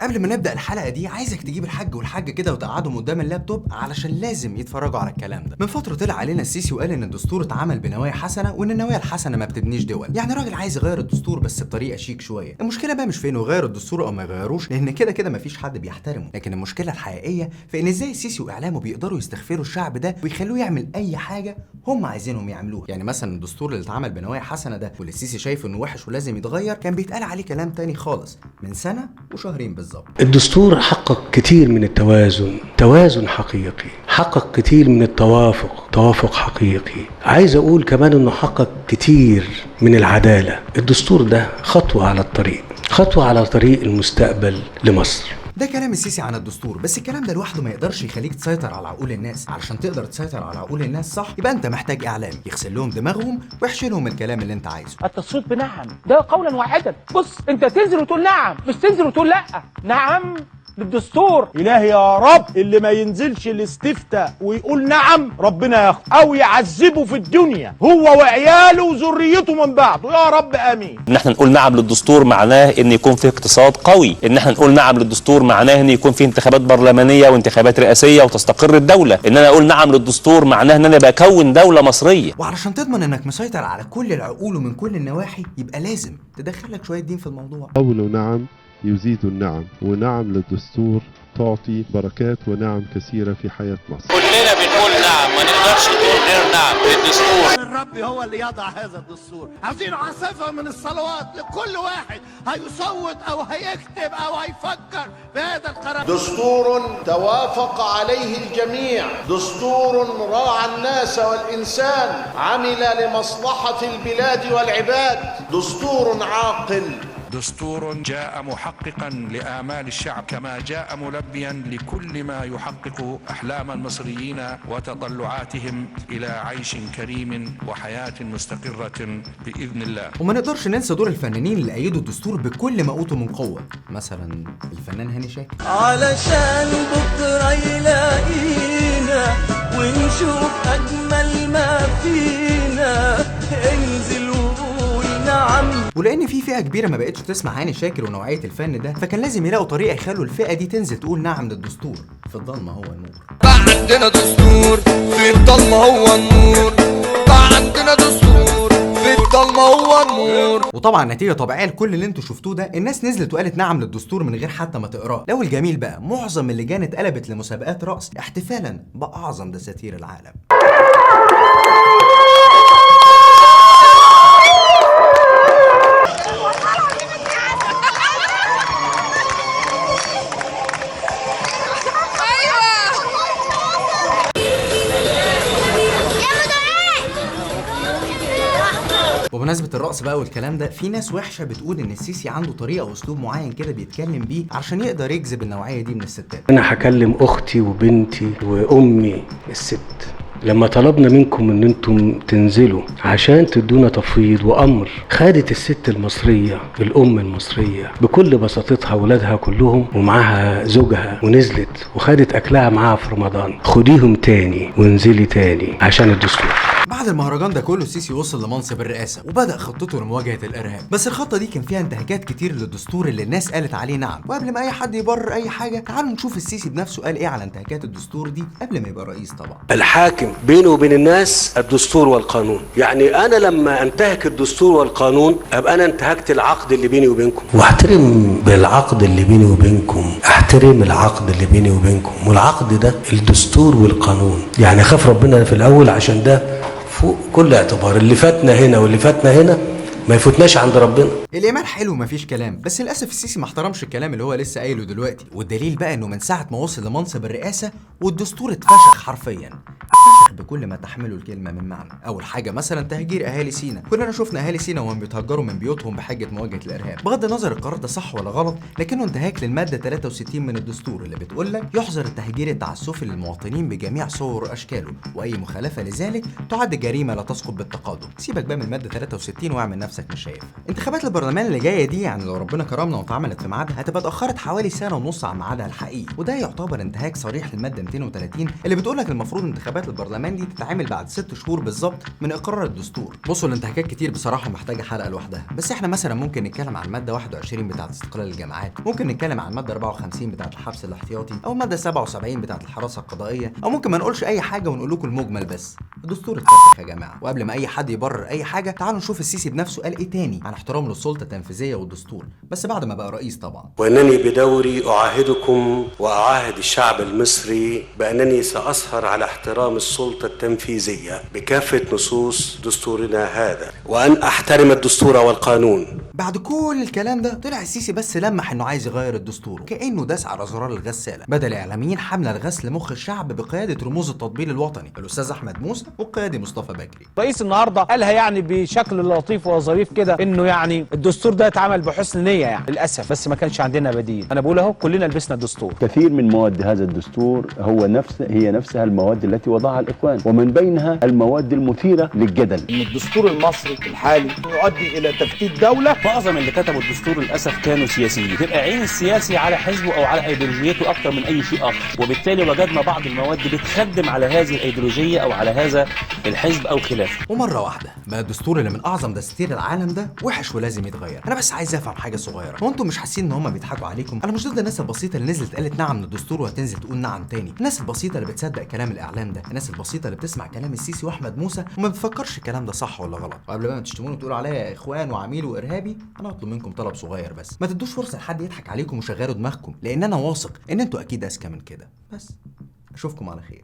قبل ما نبدأ الحلقة دي عايزك تجيب الحاج والحاجة كده وتقعدهم قدام اللابتوب علشان لازم يتفرجوا على الكلام ده. من فترة طلع علينا السيسي وقال ان الدستور اتعمل بنوايا حسنة وان النوايا الحسنة ما بتبنيش دول، يعني راجل عايز يغير الدستور بس بطريقة شيك شوية. المشكلة بقى مش في انه يغير الدستور او ما يغيروش، لان كده كده مفيش حد بيحترمه، لكن المشكلة الحقيقية في ان ازاي السيسي واعلامه بيقدروا يستغفروا الشعب ده ويخلوه يعمل اي حاجة هم عايزينهم يعملوها. يعني مثلا الدستور اللي اتعمل بنوايا حسنة ده واللي السيسي شايف انه وحش ولازم يتغير كان بيتقال عليه كلام تاني خالص من سنة وشهرين بالظبط. الدستور حقق كتير من التوازن، توازن حقيقي، حقق كتير من التوافق، توافق حقيقي. عايز اقول كمان انه حقق كتير من العدالة. الدستور ده خطوة على الطريق، خطوة على طريق المستقبل لمصر. ده كلام السيسي عن الدستور، بس الكلام ده لوحده ما يقدرش يخليك تسيطر على عقول الناس. علشان تقدر تسيطر على عقول الناس صح يبقى انت محتاج اعلام يغسل لهم دماغهم ويحشي لهم الكلام اللي انت عايزه. التصويت بنعم ده قولا واحدا. بص انت تنزل وتقول نعم، مش تنزل وتقول لا. نعم للدستور. إلهي يا رب اللي ما ينزلش الاستفتاء ويقول نعم ربنا ياخد او يعذبه في الدنيا هو وعياله وذريته من بعده، يا رب امين. ان احنا نقول نعم للدستور معناه ان يكون في اقتصاد قوي، ان احنا نقول نعم للدستور معناه ان يكون في انتخابات برلمانيه وانتخابات رئاسيه وتستقر الدوله، ان انا اقول نعم للدستور معناه ان انا بكون دوله مصريه. وعلشان تضمن انك مسيطر على كل العقول ومن كل النواحي يبقى لازم تدخلك شويه دين في الموضوع. قولوا نعم يزيد النعم، ونعم للدستور تعطي بركات ونعم كثيرة في حياة مصر. كلنا بنقول نعم، ما نقدرش نقول غير نعم للدستور. الرب هو اللي يضع هذا الدستور. عاوزين عاصفة من الصلوات لكل واحد هيصوت او هيكتب او هيفكر بهذا القرار. دستور توافق عليه الجميع، دستور راعى الناس والإنسان، عمل لمصلحة البلاد والعباد، دستور عاقل. دستور جاء محققا لآمال الشعب كما جاء ملبيا لكل ما يحقق أحلام المصريين وتطلعاتهم إلى عيش كريم وحياة مستقرة بإذن الله. وما نقدرش ننسى دور الفنانين اللي أيدوا الدستور بكل ما أوتوا من قوة، مثلا الفنان هاني شاكر. علشان بكرة يلاقينا ونشوف أجمل ما فينا، انزل وقول نعم. ولان في فئه كبيره ما بقتش تسمع هاني شاكر ونوعيه الفن ده، فكان لازم يلاقوا طريقه يخلوا الفئه دي تنزل تقول نعم للدستور. في الضلمه هو النور. عندنا دستور في الضلمه هو النور. عندنا دستور في الضلمه هو النور. وطبعا نتيجه طبيعيه لكل اللي انتوا شفتوه ده، الناس نزلت وقالت نعم للدستور من غير حتى ما تقراه. لو الجميل بقى معظم اللجان اتقلبت لمسابقات رقص احتفالا باعظم دساتير العالم. وبمناسبة الرقص بقى والكلام ده، في ناس وحشة بتقول ان السيسي عنده طريقة واسلوب معين كده بيتكلم بيه عشان يقدر يجذب النوعية دي من الستات. انا هكلم اختي وبنتي وامي الست. لما طلبنا منكم ان انتم تنزلوا عشان تدونا تفويض وامر، خدت الست المصرية الام المصرية بكل بساطتها ولادها كلهم ومعاها زوجها ونزلت وخدت اكلها معاها في رمضان. خديهم تاني وانزلي تاني عشان الدستور. بعد المهرجان ده كله السيسي وصل لمنصب الرئاسة وبدأ خطته لمواجهة الإرهاب، بس الخطة دي كان فيها انتهاكات كتير للدستور اللي الناس قالت عليه نعم. وقبل ما أي حد يبرر أي حاجة تعالوا نشوف السيسي بنفسه قال إيه على انتهاكات الدستور دي قبل ما يبقى رئيس. طبعا الحاكم بينه وبين الناس الدستور والقانون، يعني أنا لما أنتهك الدستور والقانون أبقى أنا انتهكت العقد اللي بيني وبينكم، واحترم بالعقد اللي بيني وبينكم، احترم العقد اللي بيني وبينكم، والعقد ده الدستور والقانون. يعني خاف ربنا في الأول عشان ده فوق كل اعتبار. اللي فاتنا هنا واللي فاتنا هنا ما يفوتناش عند ربنا. الايمان حلو مفيش كلام، بس للاسف السيسي ما احترمش الكلام اللي هو لسه قايله دلوقتي، والدليل بقى انه من ساعه ما وصل لمنصب الرئاسه والدستور اتفشخ حرفيا، اتفشخ بكل ما تحمله الكلمه من معنى. اول حاجه مثلا تهجير اهالي سينا، كلنا شفنا اهالي سينا وهم بيتهجروا من بيوتهم بحجه مواجهه الارهاب. بغض النظر القرار ده صح ولا غلط، لكنه انتهاك للماده 63 من الدستور اللي بتقول لك يحظر التهجير التعسفي للمواطنين بجميع صور واشكاله، واي مخالفه لذلك تعد جريمه لا تسقط بالتقادم. سيبك بقى من الماده 63 واعمل نفسك مش شايف. انتخابات البرلمان اللي جايه دي يعني لو ربنا كرمنا واتعملت في ميعادها هتبقى اتاخرت حوالي سنه ونص عن ميعادها الحقيقي، وده يعتبر انتهاك صريح للماده 230 اللي بتقول لك المفروض انتخابات البرلمان البرلمان دي تتعمل بعد 6 شهور بالظبط من اقرار الدستور. بصوا الانتهاكات كتير بصراحه محتاجه حلقه لوحدها، بس احنا مثلا ممكن نتكلم عن الماده 21 بتاعه استقلال الجامعات، ممكن نتكلم عن الماده 54 بتاعه الحبس الاحتياطي، او الماده 77 بتاعه الحراسه القضائيه، او ممكن ما نقولش اي حاجه ونقول لكم المجمل بس. الدستور اتفسخ يا جماعه، وقبل ما اي حد يبرر اي حاجه تعالوا نشوف السيسي بنفسه قال ايه تاني عن احترامه للسلطه التنفيذيه والدستور، بس بعد ما بقى رئيس طبعا. وانني بدوري اعاهدكم واعاهد الشعب المصري بانني ساسهر على احترام السلطه التنفيذيه بكافه نصوص دستورنا هذا، وان احترم الدستور والقانون. بعد كل الكلام ده طلع السيسي بس لمح انه عايز يغير الدستور، كانه داس على زرار الغساله. بدا الاعلاميين حمله لغسل مخ الشعب بقياده رموز التطبيل الوطني الاستاذ احمد موسى والقيادي مصطفى بكري. رئيس النهارده قالها يعني بشكل لطيف وظريف كده، انه يعني الدستور ده اتعمل بحسن نيه يعني، للاسف بس ما كانش عندنا بديل. انا بقول اهو كلنا لبسنا الدستور. كثير من مواد هذا الدستور هي نفسها المواد التي وضعها الاخوان، ومن بينها المواد المثيره للجدل. ان الدستور المصري الحالي يؤدي الى تفتيت دوله. معظم اللي كتبوا الدستور للاسف كانوا سياسيين، تبقى عين السياسي على حزبه او على ايديولوجيته اكتر من اي شيء اخر، وبالتالي وجدنا بعض المواد بتخدم على هذه الايديولوجيه او على هذا الحزب او خلافه. ومره واحده بقى الدستور اللي من اعظم دساتير العالم ده وحش ولازم يتغير. انا بس عايز افهم حاجه صغيره، هو انتم مش حاسين ان هم بيضحكوا عليكم؟ انا مش ضد الناس البسيطه اللي نزلت قالت نعم للدستور وهتنزل تقول نعم تاني، الناس البسيطه اللي بتصدق كلام الاعلام ده، الناس البسيطه اللي بتسمع كلام السيسي واحمد موسى وما بتفكرش الكلام ده صح ولا غلط. وقبل ما تشتموني وتقولوا عليا يا اخوان وعميل وارهابي، انا هطلب منكم طلب صغير بس، ما تدوش فرصه لحد يضحك عليكم وشغلوا دماغكم، لان انا واثق ان انتوا اكيد اذكى من كده. بس اشوفكم على خير.